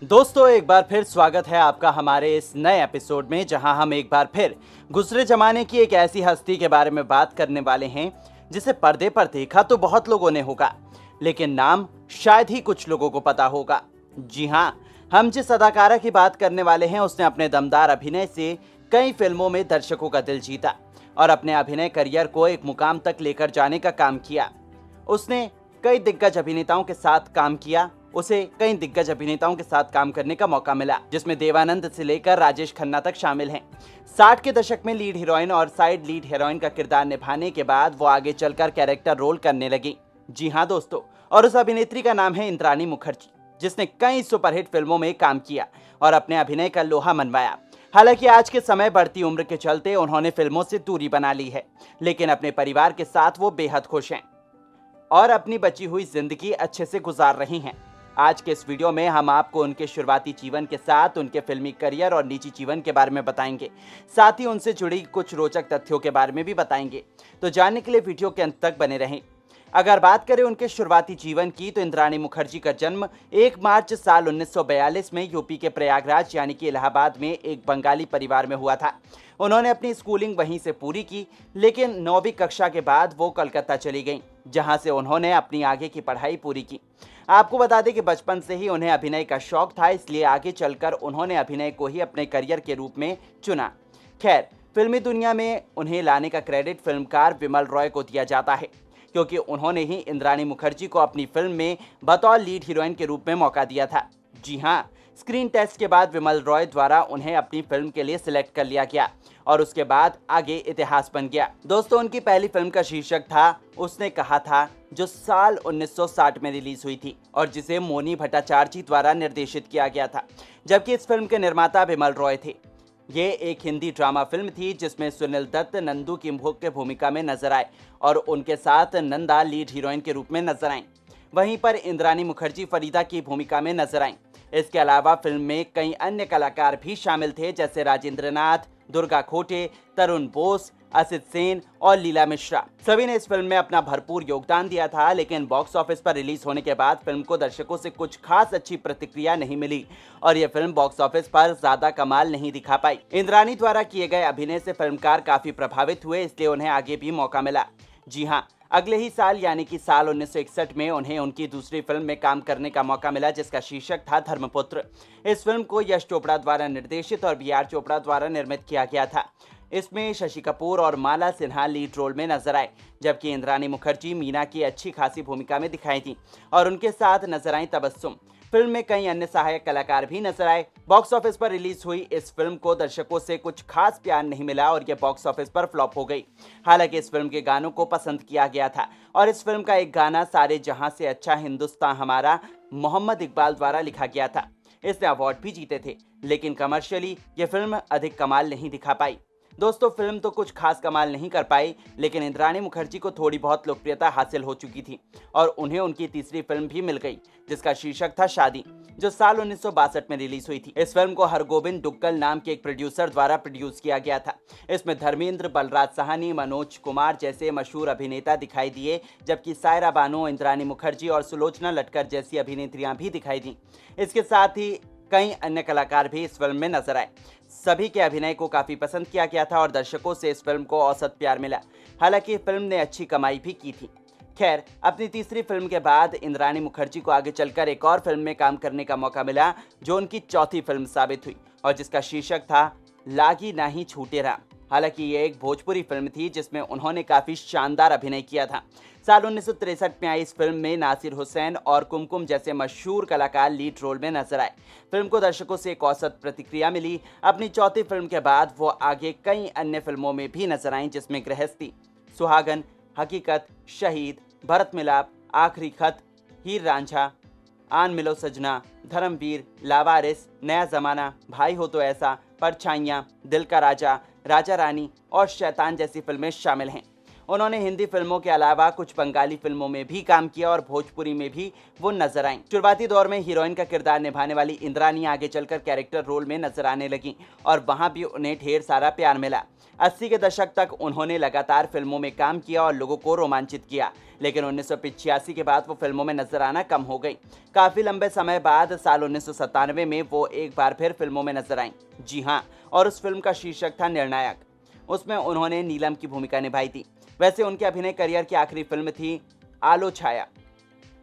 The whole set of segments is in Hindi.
दोस्तों, एक बार फिर स्वागत है आपका हमारे इस नए एपिसोड में, जहां हम एक बार फिर गुजरे जमाने की एक ऐसी हस्ती के बारे में बात करने वाले हैं जिसे पर्दे पर देखा तो बहुत लोगों ने होगा, लेकिन नाम शायद ही कुछ लोगों को पता होगा। जी हां, हम जिस अदाकारा की बात करने वाले हैं उसने अपने दमदार अभिनय से कई फिल्मों में दर्शकों का दिल जीता और अपने अभिनय करियर को एक मुकाम तक लेकर जाने का काम किया। उसने कई दिग्गज अभिनेताओं के साथ काम किया। उसे कई दिग्गज अभिनेताओं के साथ काम करने का मौका मिला, जिसमें देवानंद से लेकर राजेश खन्ना तक शामिल हैं। 60 के दशक में लीड हीरोइन और साइड लीड हीरोइन का किरदार निभाने के बाद वो आगे चलकर कैरेक्टर रोल करने लगी। जी हाँ दोस्तों, और उस अभिनेत्री का नाम है इंद्राणी मुखर्जी, जिसने कई सुपरहिट फिल्मों में काम किया और अपने अभिनय का लोहा मनवाया। हालांकि आज के समय बढ़ती उम्र के चलते उन्होंने फिल्मों से दूरी बना ली है, लेकिन अपने परिवार के साथ वो बेहद खुश हैं और अपनी बची हुई जिंदगी अच्छे से गुजार रही हैं। आज के इस वीडियो में हम आपको उनके शुरुआती जीवन के साथ उनके फिल्मी करियर और निजी जीवन के बारे में बताएंगे, साथ ही उनसे जुड़ी कुछ रोचक तथ्यों के बारे में भी बताएंगे। तो जानने के लिए वीडियो के अंत तक बने रहें। अगर बात करें उनके शुरुआती जीवन की, तो इंद्राणी मुखर्जी का जन्म 1 मार्च साल 1942 में यूपी के प्रयागराज यानी कि इलाहाबाद में एक बंगाली परिवार में हुआ था। उन्होंने अपनी स्कूलिंग वहीं से पूरी की, लेकिन 9वीं कक्षा के बाद वो कलकत्ता चली गईं, जहां से उन्होंने अपनी आगे की पढ़ाई पूरी की। आपको बता दें कि बचपन से ही उन्हें अभिनय का शौक था, इसलिए आगे चलकर उन्होंने अभिनय को ही अपने करियर के रूप में चुना। खैर, फिल्मी दुनिया में उन्हें लाने का क्रेडिट फिल्मकार विमल रॉय को दिया जाता है, क्योंकि उन्होंने ही इंद्राणी मुखर्जी को अपनी फिल्म में बतौर लीड हीरोइन के रूप में मौका दिया था। जी हाँ, स्क्रीन टेस्ट के बाद विमल रॉय द्वारा उन्हें अपनी फिल्म के लिए सिलेक्ट कर लिया गया और उसके बाद आगे इतिहास बन गया। दोस्तों, उनकी पहली फिल्म का शीर्षक था उसने कहा था, जो साल 1960 में रिलीज हुई थी और जिसे मोनी भट्टाचार्य जी द्वारा निर्देशित किया गया था, जबकि इस फिल्म के निर्माता विमल रॉय थे। ये एक हिंदी ड्रामा फिल्म थी जिसमें सुनील दत्त नंदू किम्भोग के भूमिका में नजर आए और उनके साथ नंदा लीड हीरोइन के रूप में नजर आईं। वहीं पर इंद्राणी मुखर्जी फरीदा की भूमिका में नजर आईं। इसके अलावा फिल्म में कई अन्य कलाकार भी शामिल थे, जैसे राजेंद्र नाथ, दुर्गा खोटे, तरुण बोस, असित सेन और लीला मिश्रा। सभी ने इस फिल्म में अपना भरपूर योगदान दिया था, लेकिन बॉक्स ऑफिस पर रिलीज होने के बाद फिल्म को दर्शकों से कुछ खास अच्छी प्रतिक्रिया नहीं मिली और यह फिल्म बॉक्स ऑफिस पर ज्यादा कमाल नहीं दिखा पाई। इंद्राणी द्वारा किए गए अभिनय से फिल्मकार काफी प्रभावित हुए, इसलिए उन्हें आगे भी मौका मिला। जी हाँ, अगले ही साल यानी कि साल 1961 में उन्हें उनकी दूसरी फिल्म में काम करने का मौका मिला, जिसका शीर्षक था धर्मपुत्र। इस फिल्म को यश चोपड़ा द्वारा निर्देशित और बी आर चोपड़ा द्वारा निर्मित किया गया था। इसमें शशि कपूर और माला सिन्हा लीड रोल में नजर आए, जबकि इंद्राणी मुखर्जी मीना की अच्छी खासी भूमिका में दिखाई थी और उनके साथ नजर आई तबस्सुम। फिल्म में कई अन्य सहायक कलाकार भी नजर आए। बॉक्स ऑफिस पर रिलीज हुई इस फिल्म को दर्शकों से कुछ खास प्यार नहीं मिला और यह बॉक्स ऑफिस पर फ्लॉप हो गई। हालांकि इस फिल्म के गानों को पसंद किया गया था और इस फिल्म का एक गाना सारे जहां से अच्छा हिंदुस्तान हमारा मोहम्मद इकबाल द्वारा लिखा गया था। इसने अवार्ड भी जीते थे, लेकिन कमर्शियली यह फिल्म अधिक कमाल नहीं दिखा पाई। दोस्तों, फिल्म तो कुछ खास कमाल नहीं कर पाई, लेकिन इंद्राणी मुखर्जी को थोड़ी बहुत लोकप्रियता हासिल हो चुकी थी और उन्हें उनकी तीसरी फिल्म भी मिल गई, जिसका शीर्षक था शादी, जो साल 1962 में रिलीज हुई थी। इस फिल्म को हरगोविंद दुग्गल नाम के एक प्रोड्यूसर द्वारा प्रोड्यूस किया गया था। इसमें धर्मेंद्र, बलराज साहनी, मनोज कुमार जैसे मशहूर अभिनेता दिखाई दिए, जबकि सायरा बानो, इंद्राणी मुखर्जी और सुलोचना लटकर जैसी अभिनेत्रियां भी दिखाई दी। इसके साथ ही कई अन्य कलाकार भी इस फिल्म में नजर आए। सभी के अभिनय को काफी पसंद किया गया था और दर्शकों से इस फिल्म को औसत प्यार मिला। हालांकि फिल्म ने अच्छी कमाई भी की थी। खैर, अपनी तीसरी फिल्म के बाद इंद्राणी मुखर्जी को आगे चलकर एक और फिल्म में काम करने का मौका मिला, जो उनकी चौथी फिल्म साबित हुई और जिसका शीर्षक था लागी नाही छूटे राम। हालांकि ये एक भोजपुरी फिल्म थी जिसमें उन्होंने काफी शानदार अभिनय किया था। साल 1963 में आई इस फिल्म में नासिर हुसैन और कुमकुम जैसे मशहूर कलाकार लीड रोल में नजर आए। फिल्म को दर्शकों से एक औसत प्रतिक्रिया मिली। अपनी चौथी फिल्म के बाद वो आगे कई अन्य फिल्मों में भी नजर आईं, जिसमें गृहस्थी, सुहागन, हकीकत, शहीद, भरत मिलाप, आखिरी खत, हीर रांझा, आन मिलो सजना, धर्मवीर, लावारिस, नया जमाना, भाई हो तो ऐसा, परछाइयाँ, दिल का राजा, राजा रानी और शैतान जैसी फिल्में शामिल हैं। उन्होंने हिंदी फिल्मों के अलावा कुछ बंगाली फिल्मों में भी काम किया और भोजपुरी में भी वो नजर आईं। शुरुआती दौर में हीरोइन का किरदार निभाने वाली इंद्रानी आगे चलकर कैरेक्टर रोल में नजर आने लगी और वहां भी उन्हें ढेर सारा प्यार मिला। 80 के दशक तक उन्होंने लगातार फिल्मों में काम किया और लोगों को रोमांचित किया, लेकिन 1985 के बाद वो फिल्मों में नजर आना कम हो गई। काफी लंबे समय बाद साल 1997 में वो एक बार फिर फिल्मों में नजर आईं। जी हाँ, और उस फिल्म का शीर्षक था निर्णायक। उसमें उन्होंने नीलम की भूमिका निभाई थी। वैसे उनके अभिनय करियर की आखिरी फिल्म थी आलो छाया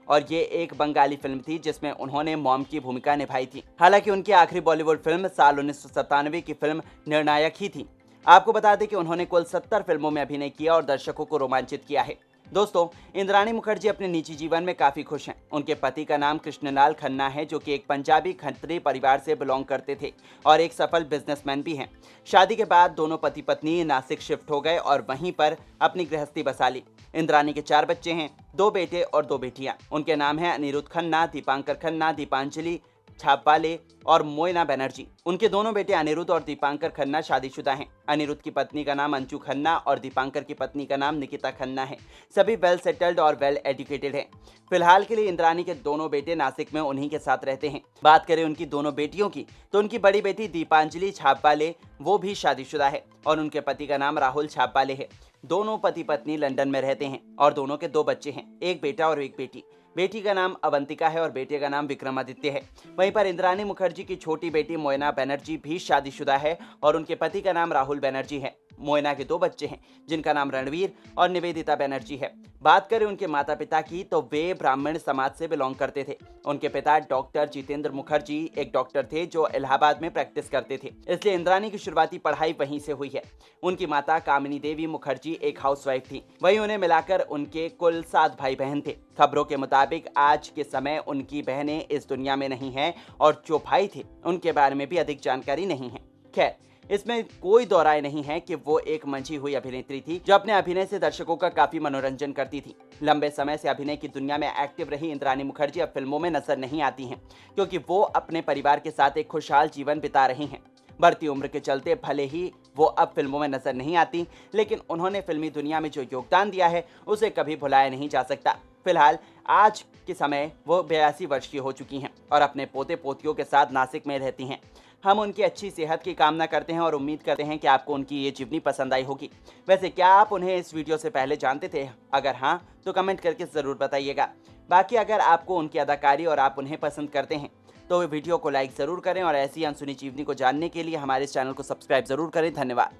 और ये एक बंगाली फिल्म थी जिसमें उन्होंने मॉम की भूमिका निभाई थी। हालांकि उनकी आखिरी बॉलीवुड फिल्म साल 1997 की फिल्म निर्णायक ही थी। आपको बता दें कि उन्होंने कुल 70 फिल्मों में अभिनय किया और दर्शकों को रोमांचित किया है। दोस्तों, इंद्राणी मुखर्जी अपने निजी जीवन में काफी खुश हैं। उनके पति का नाम कृष्णलाल खन्ना है, जो कि एक पंजाबी खत्री परिवार से बिलोंग करते थे और एक सफल बिजनेसमैन भी हैं। शादी के बाद दोनों पति पत्नी नासिक शिफ्ट हो गए और वहीं पर अपनी गृहस्थी बसा ली। इंद्राणी के 4 बच्चे हैं, 2 बेटे और 2 बेटियां। उनके नाम हैं अनिरुद्ध खन्ना, दीपांकर खन्ना, दीपांजलि छापाले और मोयना बनर्जी। उनके दोनों बेटे अनिरुद्ध और दीपांकर खन्ना शादीशुदा हैं। अनिरुद्ध की पत्नी का नाम अंशु खन्ना और दीपांकर की पत्नी का नाम निकिता खन्ना है। सभी वेल सेटल्ड और वेल एजुकेटेड हैं। फिलहाल के लिए इंद्राणी के दोनों बेटे नासिक में उन्हीं के साथ रहते हैं। बात करें उनकी दोनों बेटियों की, तो उनकी बड़ी बेटी दीपांजलि छापाले वो भी शादीशुदा है और उनके पति का नाम राहुल छापाले है। दोनों पति पत्नी लंदन में रहते हैं और दोनों के 2 बच्चे हैं, एक बेटा और एक बेटी। बेटी का नाम अवंतिका है और बेटे का नाम विक्रमादित्य है। वहीं पर इंद्राणी मुखर्जी की छोटी बेटी मोयना बनर्जी भी शादीशुदा है और उनके पति का नाम राहुल बनर्जी है। मोयना के 2 बच्चे हैं, जिनका नाम रणवीर और निवेदिता बनर्जी है। बात करें उनके माता पिता की, तो वे ब्राह्मण समाज से बिलोंग करते थे। उनके पिता डॉक्टर जितेंद्र मुखर्जी एक डॉक्टर थे जो इलाहाबाद में प्रैक्टिस करते थे, इसलिए इंद्राणी की शुरुआती पढ़ाई वहीं से हुई है। उनकी माता कामिनी देवी मुखर्जी एक हाउसवाइफ थी। वहीं उन्हें मिलाकर उनके कुल 7 भाई बहन थे। खबरों के मुताबिक आज के समय उनकी बहनें इस दुनिया में नहीं हैं और जो भाई थे उनके बारे में भी अधिक जानकारी नहीं है। खैर, इसमें कोई दो राय नहीं है कि वो एक मंची हुई अभिनेत्री थी जो अपने अभिनय से दर्शकों का काफी मनोरंजन करती थी। लंबे समय से अभिनय की दुनिया में एक्टिव रही इंद्राणी मुखर्जी अब फिल्मों में नजर नहीं आती हैं, क्योंकि वो अपने परिवार के साथ एक खुशहाल जीवन बिता रही हैं। बढ़ती उम्र के चलते भले ही वो अब फिल्मों में नजर नहीं आती, लेकिन उन्होंने फिल्मी दुनिया में जो योगदान दिया है उसे कभी भुलाया नहीं जा सकता। फिलहाल आज के समय वो 82 वर्ष की हो चुकी हैं और अपने पोते पोतियों के साथ नासिक में रहती हैं। हम उनकी अच्छी सेहत की कामना करते हैं और उम्मीद करते हैं कि आपको उनकी ये जीवनी पसंद आई होगी। वैसे क्या आप उन्हें इस वीडियो से पहले जानते थे? अगर हाँ, तो कमेंट करके ज़रूर बताइएगा। बाकी अगर आपको उनकी अदाकारी और आप उन्हें पसंद करते हैं तो वीडियो को लाइक ज़रूर करें और ऐसी अनसुनी जीवनी को जानने के लिए हमारे इस चैनल को सब्सक्राइब ज़रूर करें। धन्यवाद।